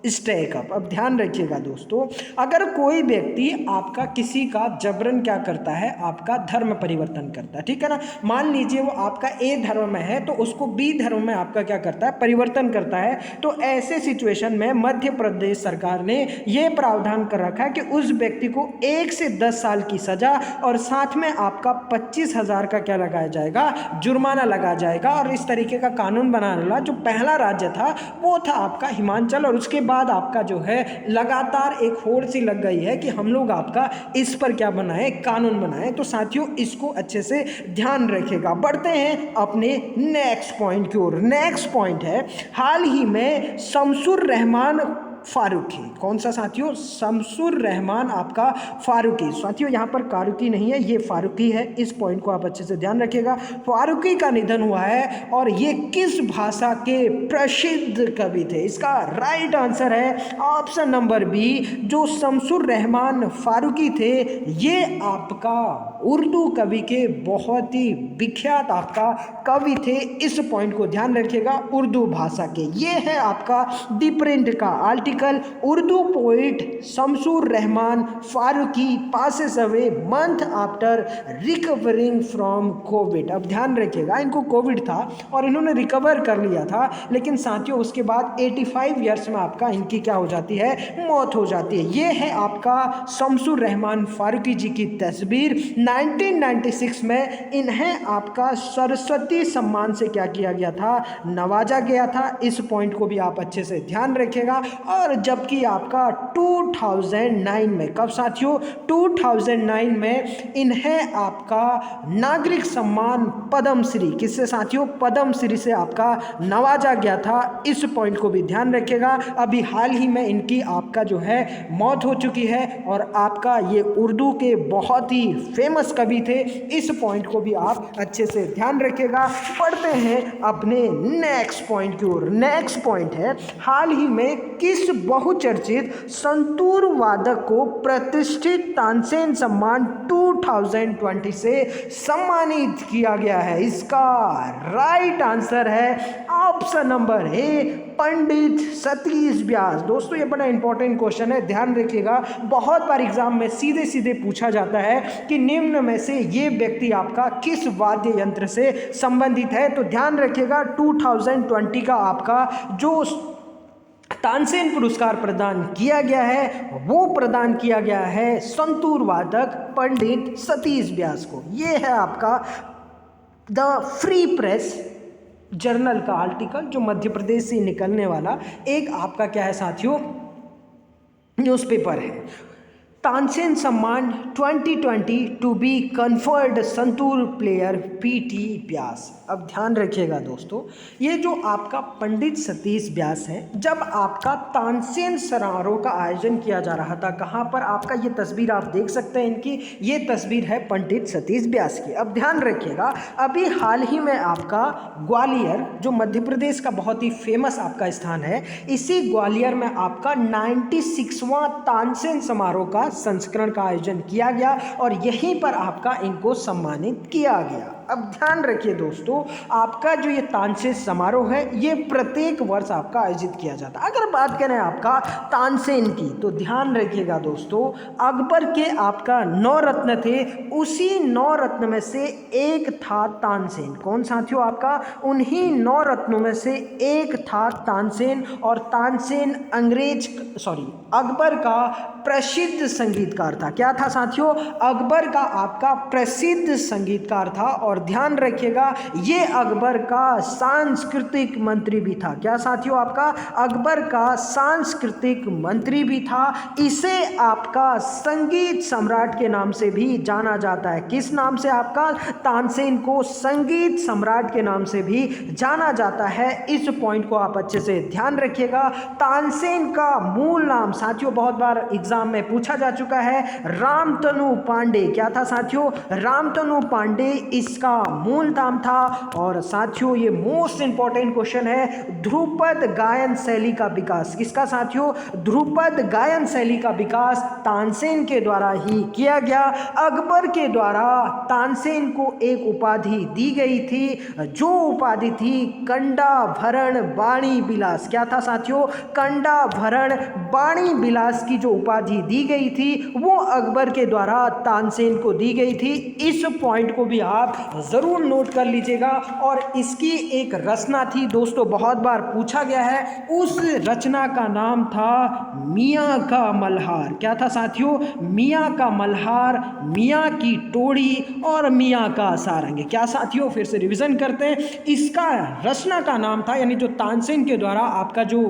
स्टेक अप। अब ध्यान रखिएगा दोस्तों, अगर कोई व्यक्ति आपका किसी का जबरन क्या करता है? आपका धर्म परिवर्तन करता है, ठीक है ना। मान लीजिए वो आपका ए धर्म में है तो उसको बी धर्म में आपका क्या करता है? परिवर्तन करता है। तो ऐसे सिचुएशन में मध्य प्रदेश सरकार ने ये प्रावधान कर रखा है कि उस व्यक्ति को 1 से 10 साल की सजा और साथ में आपका 25,000 का क्या लगाया जाएगा? जुर्माना लगाया जाएगा। और इस तरीके का कानून बनाने वाला जो पहला राज्य था वो था आपका हिमाचल, और उसके बाद बाद आपका जो है लगातार एक होड़ सी लग गई है कि हम लोग आपका इस पर क्या बनाएं, कानून बनाएं। तो साथियों इसको अच्छे से ध्यान रखिएगा। बढ़ते हैं अपने नेक्स्ट पॉइंट की ओर। नेक्स्ट पॉइंट है, हाल ही में शमसुर रहमान फारूकी। कौन सा साथियों? शमसुर रहमान आपका फारूकी। साथियों यहाँ पर कारूकी नहीं है, ये फारूकी है। इस पॉइंट को आप अच्छे से ध्यान रखिएगा। फारूकी का निधन हुआ है और ये किस भाषा के प्रसिद्ध कवि थे? इसका राइट आंसर है ऑप्शन नंबर बी। जो शमसुर रहमान फारूकी थे ये आपका उर्दू कवि के बहुत ही विख्यात आपका कवि थे। इस पॉइंट को ध्यान रखिएगा, उर्दू भाषा के। ये है आपका दी प्रिंट का article, Urdu poet Shamsur Rahman Faruqi passes away month after recovering from COVID. अब ध्यान रखिएगा, इनको कोविड था और इन्होंने रिकवर कर लिया था, लेकिन साथियों उसके बाद 85 ईयर्स में आपका इनकी क्या हो जाती है? मौत हो जाती है। ये है आपका शमसुर रहमान फारूकी जी की तस्वीर। 1996 में इन्हें आपका सरस्वती सम्मान से क्या किया गया था? नवाजा गया था। इस पॉइंट को भी आप अच्छे से ध्यान रखिएगा। और जबकि आपका 2009 में, कब साथियों? 2009 में इन्हें आपका नागरिक सम्मान पद्मश्री, किससे साथियों? पद्मश्री से आपका नवाजा गया था। इस पॉइंट को भी ध्यान रखिएगा। अभी हाल ही में इनकी आपका जो है मौत हो चुकी है और आपका ये उर्दू के बहुत ही फेमस कवि थे। इस पॉइंट को भी आप अच्छे से ध्यान रखिएगा। पढ़ते हैं अपने नेक्स्ट पॉइंट की ओर। नेक्स्ट पॉइंट है, हाल ही में किस बहुचर्चित संतूर वादक को प्रतिष्ठित तानसेन सम्मान 2020 से सम्मानित किया गया है? इसका राइट आंसर है ऑप्शन नंबर ए, पंडित सतीश व्यास। दोस्तों ये बड़ा इंपॉर्टेंट क्वेश्चन है, ध्यान रखिएगा। बहुत बार एग्जाम में सीधे सीधे पूछा जाता है कि निम्न में से ये व्यक्ति आपका किस वाद्य यंत्र से संबंधित है? तो ध्यान रखिएगा 2020 का आपका जो तानसेन पुरस्कार प्रदान किया गया है वो प्रदान किया गया है संतूर वादक पंडित सतीश व्यास को। ये है आपका द फ्री प्रेस जर्नल का आर्टिकल, जो मध्य प्रदेश से निकलने वाला एक आपका क्या है साथियों? न्यूज़पेपर है। तानसेन सम्मान 2020 to be conferred santoor player PT Vyas. अब ध्यान रखिएगा दोस्तों, ये जो आपका पंडित सतीश व्यास है, जब आपका तानसेन समारोह का आयोजन किया जा रहा था, कहाँ पर? आपका ये तस्वीर आप देख सकते हैं इनकी, ये तस्वीर है पंडित सतीश व्यास की। अब ध्यान रखिएगा, अभी हाल ही में आपका ग्वालियर, जो मध्य प्रदेश का बहुत ही फेमस आपका स्थान है, इसी ग्वालियर में आपका 96वां तानसेन समारोह का संस्करण का आयोजन किया गया और यहीं पर आपका इनको सम्मानित किया गया। अब ध्यान रखिए दोस्तों, आपका जो ये तानसेन समारोह है ये प्रत्येक वर्ष आपका आयोजित किया जाता है। अगर बात करें आपका तानसेन की, तो ध्यान रखिएगा दोस्तों, अकबर के आपका 9 रत्न थे, उसी 9 रत्न में से एक था तानसेन। कौन साथियों? आपका उन्हीं 9 रत्नों में से एक था तानसेन। और तानसेन अकबर का प्रसिद्ध संगीतकार था। क्या था साथियों? अकबर का आपका प्रसिद्ध संगीतकार था। और ध्यान रखिएगा, ये अकबर का सांस्कृतिक मंत्री भी था। क्या साथियों? आपका अकबर का सांस्कृतिक मंत्री भी था। इसे आपका संगीत सम्राट के नाम से भी जाना जाता है। किस नाम से? आपका तानसेन को संगीत सम्राट के नाम से भी जाना जाता है। इस पॉइंट को आप अच्छे से ध्यान रखिएगा। तानसेन का मूल नाम साथियों बहुत बार एग्जाम में पूछा जा चुका है, रामतनु पांडे। क्या था साथियों? रामतनु पांडे इसका मूल नाम था। और साथियों ये मोस्ट इंपॉर्टेंट क्वेश्चन है, ध्रुपद गायन शैली का विकास किसका साथियों? ध्रुपद गायन शैली का विकास तानसेन के द्वारा ही किया गया। अकबर के द्वारा तानसेन को एक उपाधि दी गई थी, जो उपाधि थी कंडा भरण बाणी बिलास। क्या था साथियों? कंडा भरण बाणी बिलास की जो उपाधि दी गई थी वो अकबर के द्वारा तानसेन को दी गई थी। इस पॉइंट को भी आप जरूर नोट कर लीजिएगा। और इसकी एक रचना थी दोस्तों, बहुत बार पूछा गया है, उस रचना का नाम था मियाँ का मल्हार। क्या था साथियों? मियाँ का मल्हार, मियाँ की टोड़ी और मियाँ का सारंग। क्या साथियों? फिर से रिवीजन करते हैं, इसका रचना का नाम था, यानी जो तानसेन के द्वारा आपका जो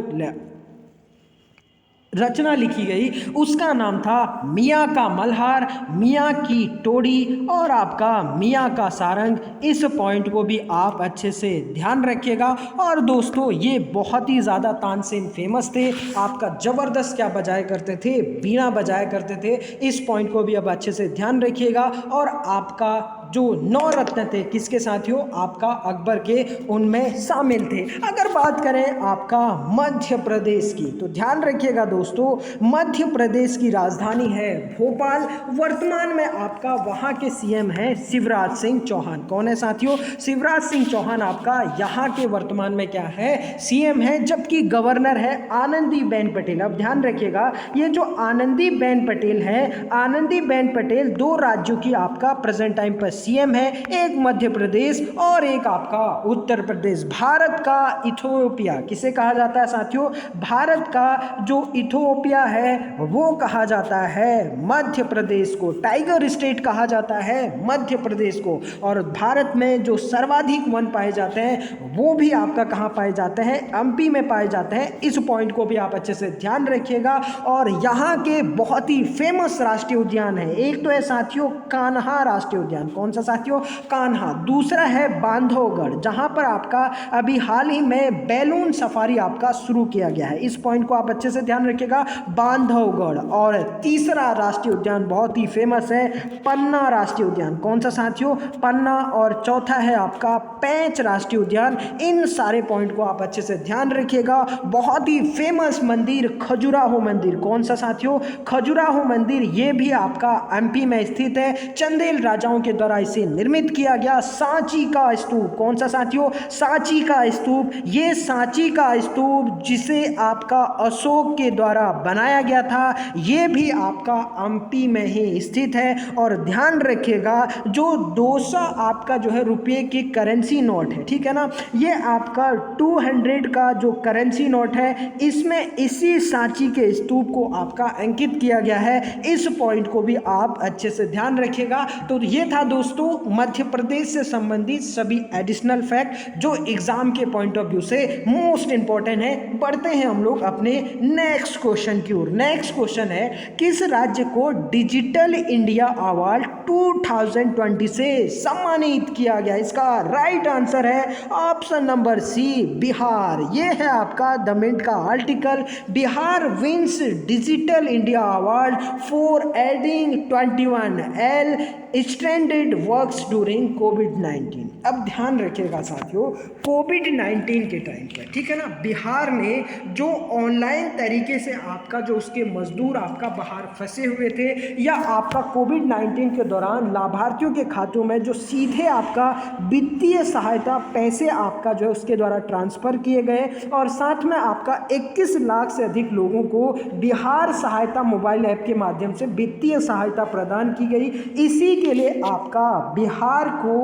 रचना लिखी गई उसका नाम था मियाँ का मल्हार, मियाँ की टोड़ी और आपका मियाँ का सारंग। इस पॉइंट को भी आप अच्छे से ध्यान रखिएगा। और दोस्तों ये बहुत ही ज़्यादा तानसेन फेमस थे, आपका ज़बरदस्त क्या बजाया करते थे, बीना बजाया करते थे। इस पॉइंट को भी अब अच्छे से ध्यान रखिएगा। और आपका जो 9 रत्न थे किसके साथियों, आपका अकबर के, उनमें शामिल थे। अगर बात करें आपका मध्य प्रदेश की तो ध्यान रखिएगा दोस्तों, मध्य प्रदेश की राजधानी है भोपाल। वर्तमान में आपका वहां के सीएम है शिवराज सिंह चौहान। कौन है साथियों, शिवराज सिंह चौहान आपका यहाँ के वर्तमान में क्या है, सीएम है। जबकि गवर्नर है आनंदीबेन पटेल। अब ध्यान रखिएगा ये जो आनंदीबेन पटेल है, आनंदीबेन पटेल 2 राज्यों की आपका प्रेजेंट टाइम पर सीएम है, एक मध्य प्रदेश और एक आपका उत्तर प्रदेश। भारत का इथियोपिया किसे कहा जाता है साथियों, भारत का जो इथियोपिया है वो कहा जाता है मध्य प्रदेश को। टाइगर स्टेट कहा जाता है मध्य प्रदेश को। और भारत में जो सर्वाधिक वन पाए जाते हैं वो भी आपका कहाँ पाए जाते हैं, एमपी में पाए जाते हैं। इस पॉइंट को भी आप अच्छे से ध्यान रखिएगा। और यहाँ के बहुत ही फेमस राष्ट्रीय उद्यान है, एक तो है साथियों कान्हा राष्ट्रीय उद्यान। कौन सा साथियों, कान्हा। दूसरा है बांधवगढ़, जहां पर आपका अभी हाल ही में बैलून सफारी आपका शुरू किया गया है। इस पॉइंट को आप अच्छे से ध्यान रखिएगा, बांधवगढ़। और तीसरा राष्ट्रीय उद्यान बहुत ही फेमस है पन्ना राष्ट्रीय उद्यान। कौन सा साथियों, पन्ना। और चौथा है आपका पेंच राष्ट्रीय उद्यान। इन सारे पॉइंट को आप अच्छे से ध्यान रखिएगा। बहुत ही फेमस मंदिर खजुराहो मंदिर। कौन सा साथियों, खजुराहो मंदिर। ये भी आपका एमपी में स्थित है, चंदेल राजाओं के द्वारा इसे निर्मित किया गया। सांची का स्तूप। कौन सा साथियों, सांची का स्तूप। ये सांची का स्तूप जिसे आपका अशोक के द्वारा बनाया गया था, ये भी आपका एमपी में ही स्थित है। और ध्यान रखिएगा जो 200 आपका जो है रुपये की करेंसी नोट है, ठीक है ना, ये आपका 200 का जो करेंसी नोट है, इसमें इसी सांची के स्तूप को आपका अंकित किया गया है। इस पॉइंट को भी आप अच्छे से ध्यान रखिएगा। तो ये था दोस्तों मध्य प्रदेश से संबंधित सभी एडिशनल फैक्ट जो एग्जाम के पॉइंट ऑफ व्यू से मोस्ट इंपॉर्टेंट है। बढ़ते हैं हम लोग अपने नेक्स्ट क्वेश्चन की ओर। नेक्स्ट क्वेश्चन है, किस राज्य को डिजिटल इंडिया अवार्ड 2020 से सम्मानित किया गया। इसका राइट आंसर है ऑप्शन नंबर सी, बिहार। ये है आपका द मिंट का article, Bihar wins digital India award for aiding 21L standard works during कोविड-19। अब ध्यान रखिएगा साथियों, कोविड-19 के टाइम पर, ठीक है ना, बिहार ने जो ऑनलाइन तरीके से आपका जो उसके मजदूर आपका बाहर फंसे हुए थे, या आपका कोविड-19 के दौरान लाभार्थियों के खातों में जो सीधे आपका वित्तीय सहायता पैसे आपका जो है उसके द्वारा ट्रांसफ़र किए गए, और साथ में आपका 21 लाख से अधिक लोगों को बिहार सहायता मोबाइल ऐप के माध्यम से वित्तीय सहायता प्रदान की गई। इसी के लिए आपका बिहार को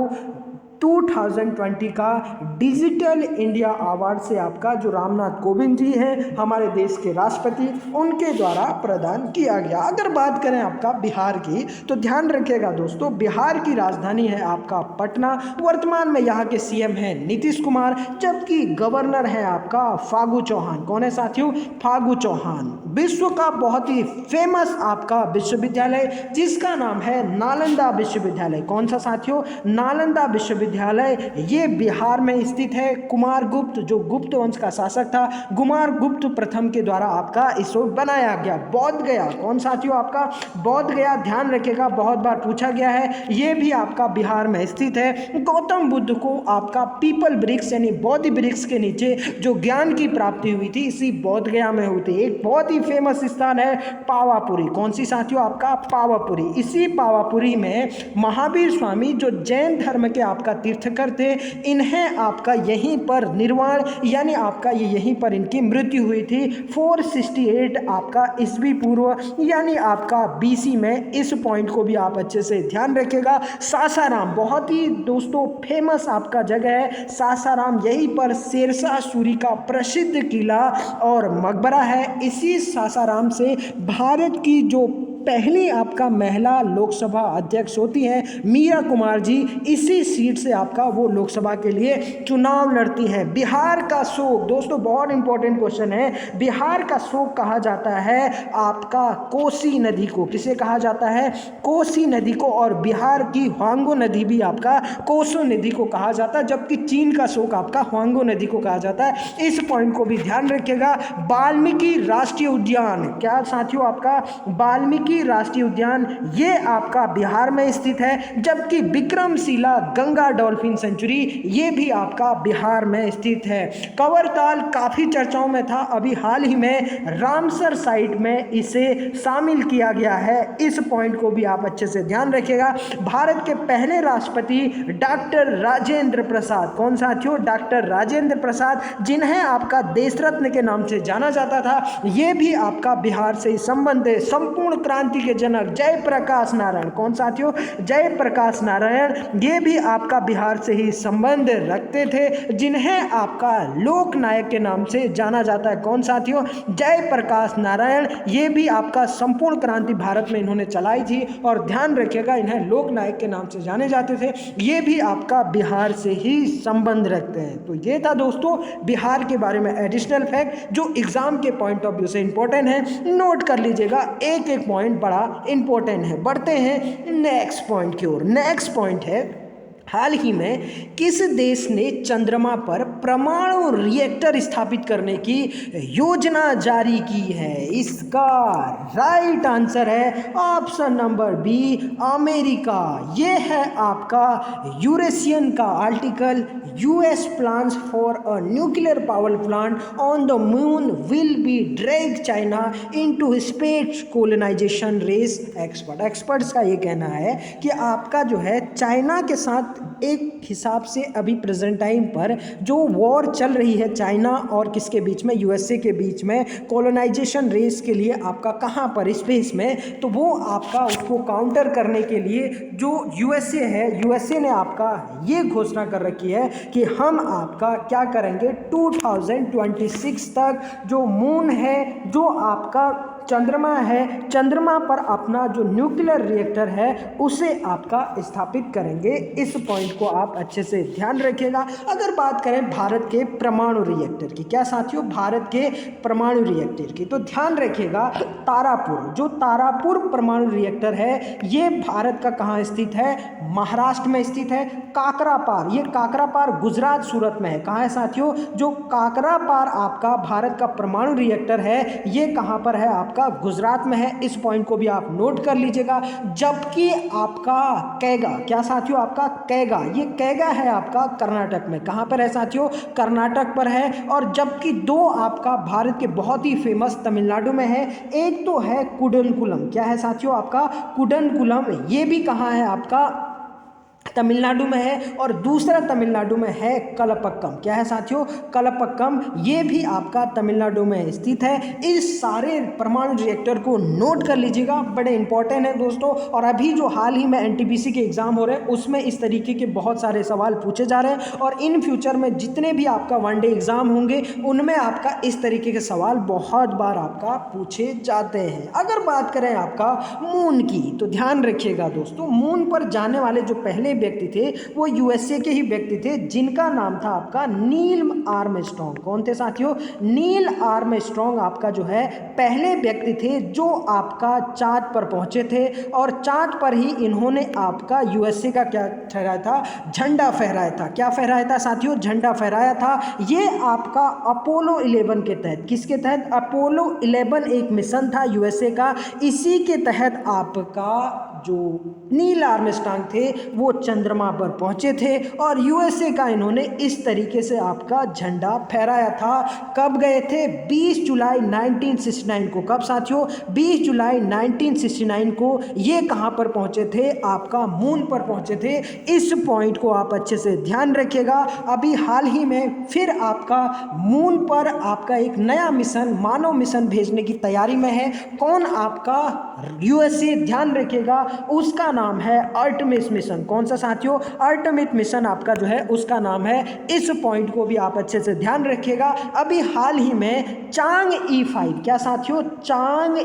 2020 का डिजिटल इंडिया अवार्ड से आपका जो रामनाथ कोविंद जी हैं हमारे देश के राष्ट्रपति, उनके द्वारा प्रदान किया गया। अगर बात करें आपका बिहार की तो ध्यान रखिएगा दोस्तों, बिहार की राजधानी है आपका पटना। वर्तमान में यहाँ के सीएम हैं नीतीश कुमार, जबकि गवर्नर है आपका फागू चौहान। कौन है साथियों, फागू चौहान। विश्व का बहुत ही फेमस आपका विश्वविद्यालय जिसका नाम है नालंदा विश्वविद्यालय। कौन सा साथियों, नालंदा विश्वविद्यालय। ये बिहार में स्थित है। कुमार गुप्त जो गुप्त वंश का शासक था, कुमार गुप्त प्रथम के द्वारा आपका इसको बनाया गया। बोध गया, कौन साथियों, आपका बोध गया। ध्यान रखिएगा, बहुत बार पूछा गया है, ये भी आपका बिहार में स्थित है। गौतम बुद्ध को आपका पीपल वृक्ष यानी बोधि वृक्ष के नीचे जो ज्ञान की प्राप्ति हुई थी इसी बोध गया में हुई थी। एक बहुत ही फेमस स्थान है पावापुरी। कौन सी साथियों, आपका पावापुरी। इसी पावापुरी में महावीर स्वामी जो जैन धर्म के आपका तीर्थकर थे, इन्हें आपका यहीं पर निर्वाण यानी आपका ये यहीं पर इनकी मृत्यु हुई थी 468 आपका ईस्वी पूर्व यानी आपका बीसी में। इस पॉइंट को भी आप अच्छे से ध्यान रखिएगा। सासाराम बहुत ही दोस्तों फेमस आपका जगह है सासाराम, यहीं पर शेरशाह सूरी का प्रसिद्ध किला और मकबरा है। इसी सासाराम से भारत की जो पहली आपका महिला लोकसभा अध्यक्ष होती हैं मीरा कुमार जी। इसी सीट से आपका वो लोकसभा के लिए चुनाव लड़ती हैं। बिहार का शोक दोस्तों बहुत इंपॉर्टेंट क्वेश्चन है। बिहार का शोक कहा जाता है आपका कोसी नदी को। किसे कहा जाता है? कोसी नदी को। और बिहार की ह्वांगो नदी भी आपका कोसो नदी को कहा जाता है, जबकि चीन का शोक आपका ह्वांगो नदी को कहा जाता है। इस पॉइंट को भी ध्यान रखिएगा। वाल्मीकि राष्ट्रीय उद्यान, क्या साथियों आपका वाल्मीकि राष्ट्रीय उद्यान, ये आपका बिहार में स्थित है, जबकि विक्रमशिला गंगा डॉल्फिन सेंचुरी ये भी आपका बिहार में स्थित है। कवरताल काफी चर्चाओं में था, अभी हाल ही में रामसर साइट में इसे शामिल किया गया है। इस पॉइंट को भी आप अच्छे से ध्यान रखिएगा। भारत के पहले राष्ट्रपति डॉक्टर राजेंद्र प्रसाद, कौन साथियों? डॉक्टर राजेंद्र प्रसाद, जिन्हें आपका देश रत्न के नाम से जाना जाता था, ये भी आपका बिहार से संबंध है। संपूर्ण क्रांति के जनक जयप्रकाश नारायण, कौन साथियों? जयप्रकाश नारायण, ये भी आपका बिहार से ही संबंध रखते थे, जिन्हें आपका लोक नायक के नाम से जाना जाता है। कौन साथियों? जयप्रकाश नारायण, ये भी आपका संपूर्ण क्रांति भारत में इन्होंने चलाई थी, और ध्यान रखिएगा इन्हें लोक नायक के नाम से जाने जाते थे। ये भी आपका बिहार से ही संबंध रखते हैं। तो ये था दोस्तों बिहार के बारे में एडिशनल फैक्ट, जो एग्जाम के पॉइंट ऑफ व्यू से इंपॉर्टेंट है। नोट कर लीजिएगा, एक एक पॉइंट बड़ा इंपॉर्टेंट है। बढ़ते हैं नेक्स्ट पॉइंट की ओर। नेक्स्ट पॉइंट है, हाल ही में किस देश ने चंद्रमा पर परमाणु रिएक्टर स्थापित करने की योजना जारी की है? इसका राइट आंसर है ऑप्शन नंबर बी, अमेरिका। ये है आपका यूरेशियन का article, US plans for a nuclear power plant on the moon will be drag China into space colonization race. Experts का ये कहना है कि आपका जो है चाइना के साथ एक हिसाब से अभी प्रेजेंट टाइम पर जो वॉर चल रही है चाइना और किसके बीच में? यूएसए के बीच में, कोलोनाइजेशन रेस के लिए आपका कहाँ पर? स्पेस में। तो वो आपका उसको काउंटर करने के लिए जो यूएसए है, यूएसए ने आपका ये घोषणा कर रखी है कि हम आपका क्या करेंगे, 2026 तक जो मून है, जो आपका चंद्रमा है, चंद्रमा पर अपना जो न्यूक्लियर रिएक्टर है उसे आपका स्थापित करेंगे। इस पॉइंट को आप अच्छे से ध्यान रखिएगा। अगर बात करें भारत के परमाणु रिएक्टर की, क्या साथियों? भारत के परमाणु रिएक्टर की, तो ध्यान रखिएगा तारापुर, जो तारापुर परमाणु रिएक्टर है ये भारत का कहाँ स्थित है? महाराष्ट्र में स्थित है। काकरापार, ये काकरापार गुजरात सूरत में है। कहाँ है साथियों? जो काकरापार आपका भारत का परमाणु रिएक्टर है ये कहाँ पर है? आपका गुजरात में है। इस पॉइंट को भी आप नोट कर लीजिएगा। जबकि आपका कैगा, क्या साथियों? आपका कैगा, ये कैगा है आपका कर्नाटक में। कहाँ पर है साथियों? कर्नाटक पर है। और जबकि दो आपका भारत के बहुत ही फेमस तमिलनाडु में है। एक तो है कुडनकुलम, क्या है साथियों? आपका कुडनकुलम, ये भी कहाँ है? आपका तमिलनाडु में है। और दूसरा तमिलनाडु में है कलपक्कम, क्या है साथियों? कलपक्कम, ये भी आपका तमिलनाडु में स्थित है। इस सारे परमाणु रिएक्टर को नोट कर लीजिएगा, बड़े इंपॉर्टेंट है दोस्तों। और अभी जो हाल ही में एनटीपीसी के एग्जाम हो रहे हैं उसमें इस तरीके के बहुत सारे सवाल पूछे जा रहे हैं, और इन फ्यूचर में जितने भी आपका वनडे एग्जाम होंगे उनमें आपका इस तरीके के सवाल बहुत बार आपका पूछे जाते हैं। अगर बात करें आपका मून की, तो ध्यान रखिएगा दोस्तों, मून पर जाने वाले जो पहले व्यक्ति थे वो यूएसए के ही व्यक्ति थे, जिनका नाम था आपका नील आर्मस्ट्रॉन्ग। कौन थे साथियों? नील आर्मस्ट्रॉन्ग आपका जो है पहले व्यक्ति थे जो आपका चांद पर पहुंचे थे, और चांद पर ही इन्होंने आपका यूएसए का क्या ठहराया था? झंडा फहराया था। क्या फहराया था साथियों? झंडा फहराया था। ये आपका अपोलो 11 के तहत, किसके तहत? अपोलो 11 एक मिशन था यूएसए का, इसी के तहत आपका जो नील आर्मस्ट्रॉन्ग थे वो चंद्रमा पर पहुंचे थे, और यूएसए का इन्होंने इस तरीके से आपका झंडा फहराया था। कब गए थे? 20 जुलाई 1969 को। कब साथियों? 20 जुलाई 1969 को ये कहां पर पहुंचे थे? आपका मून पर पहुंचे थे। इस पॉइंट को आप अच्छे से ध्यान रखिएगा। अभी हाल ही में फिर आपका मून पर आपका एक नया मिशन, मानव मिशन भेजने की तैयारी में है। कौन? आपका यूएसए। ध्यान रखिएगा उसका नाम है आर्टेमिस मिशन। कौन सा साथियों? आर्टेमिस मिशन आपका जो है उसका नाम है। इस पॉइंट को भी आप अच्छे से ध्यान रखिएगा। अभी हाल ही में चांग E5, क्या साथियों? चांग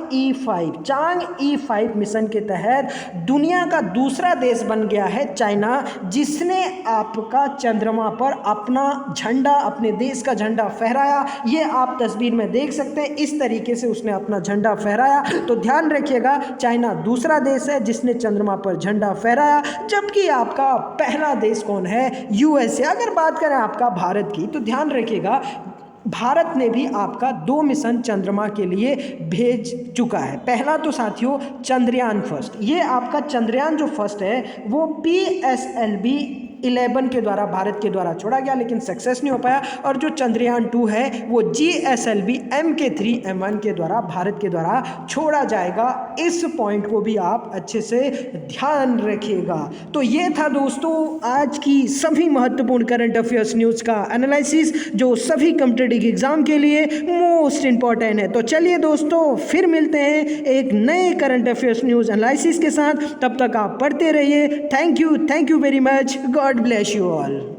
E5 मिशन के तहत दुनिया का दूसरा देश बन गया है चाइना, जिसने आपका चंद्रमा पर अपना झंडा, अपने देश का झंडा फहराया। ये आप तस्वीर में देख सकते हैं, इस तरीके से उसने अपना झंडा फहराया। तो ध्यान रखिएगा, चाइना दूसरा देश है जिसने चंद्रमा पर झंडा फहराया, जबकि आपका पहला देश कौन है? USA। अगर बात करें आपका भारत की, तो ध्यान रखिएगा, भारत ने भी आपका 2 मिशन चंद्रमा के लिए भेज चुका है। पहला तो साथियों चंद्रयान फर्स्ट, ये आपका चंद्रयान जो फर्स्ट है वो PSLV 11 के द्वारा, भारत के द्वारा छोड़ा गया, लेकिन सक्सेस नहीं हो पाया। और जो चंद्रयान 2 है वो GSLV MK3M1 के द्वारा, भारत के द्वारा छोड़ा जाएगा। इस पॉइंट को भी आप अच्छे से ध्यान रखिएगा। तो ये था दोस्तों आज की सभी महत्वपूर्ण करंट अफेयर्स न्यूज़ का एनालिसिस, जो सभी कॉम्पिटिटिव एग्जाम के लिए मोस्ट इंपॉर्टेंट है। तो चलिए दोस्तों, फिर मिलते हैं एक नए करंट अफेयर्स न्यूज़ एनालिसिस के साथ। तब तक आप पढ़ते रहिए। Thank you very much. God bless you all.